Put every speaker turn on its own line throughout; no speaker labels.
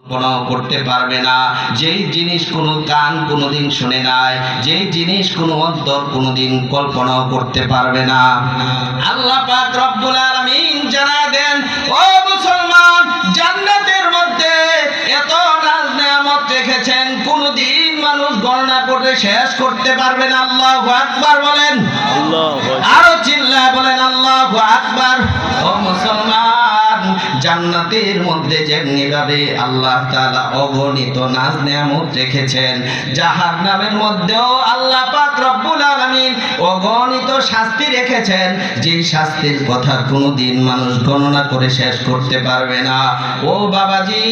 কল্পনা করতে পারবে না। যেই জিনিস কোনো কান কোনোদিন শুনে নাই, যেই জিনিস কোনো অন্তর কোনোদিন কল্পনা করতে পারবে না। আল্লাহ পাক রব্বুল আলামিন জানায় দেন, ও মুসলমান, জান্নাতের মধ্যে এত নাজ নেয়ামত রেখেছেন, কোনোদিন মানুষ গণনা করে শেষ করতে পারবে না। আল্লাহু আকবার বলেন, আরো চিল্লায় বলেন আল্লাহু আকবার। ও মুসলমান, জান্নাতের মধ্যে যেমনিভাবে আল্লাহ তাআলা অগণিত নাজ নেয়ামত রেখেছেন, জাহান্নামের মধ্যেও আল্লাহ পাক রব্বুল আলামিন অগণিত শাস্তি রেখেছেন, যে শাস্তির কথা কোনোদিন মানুষ গণনা করে শেষ করতে পারবে না। ও বাবাজি,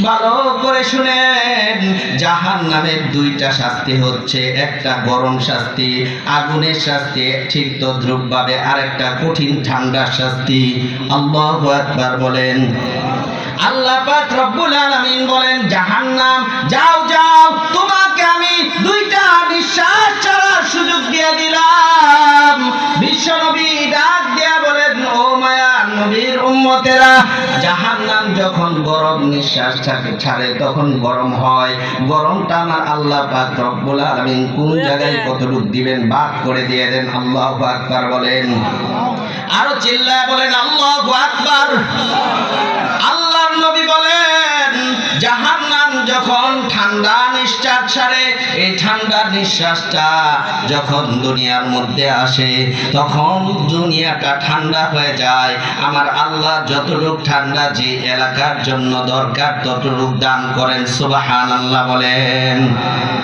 ভালো করে শুনেন, জাহান্নামের দুইটা শাস্তি হচ্ছে, একটা গরম শাস্তি, আগুনের শাস্তি, ঠিক তদ্রূপভাবে আরেকটা কঠিন ঠান্ডার শাস্তি। আল্লাহু আকবার বলেন। আল্লাহ পাক রব্বুল আলামিন বলেন, জাহান্নাম যাও যাও, তোমাকে আমি দুইটা নিঃশ্বাস ছাড়ার সুযোগ দিয়ে দিলাম। বিশ্বনবী ডাক দিয়া বলেন, ও মায়ার নবীর উম্মতেরা, জাহান্নাম যখন গরম নিঃশ্বাস ছাড়ে তখন গরম হয়। গরমটা আমার আল্লাহ পাক রব্বুল আলামিন কোন জায়গায় কতটুক দিবেন ভাগ করে দিয়ে দেন। আল্লাহু আকবার বলেন, আরো চিল্লায় বলেন আল্লাহু আকবার। আল্লাহর নবী বলেন, জাহান্নাম যখন ঠান্ডা নিঃশ্বাস ছাড়ে, এই ঠান্ডা নিঃশ্বাসটা যখন দুনিয়ার মধ্যে আসে, তখন দুনিয়াটা ঠান্ডা হয়ে যায়। আমার আল্লাহ যতটুক ঠান্ডা যে এলাকার জন্য দরকার ততটুক দান করেন। সুবহানাল্লাহ বলেন।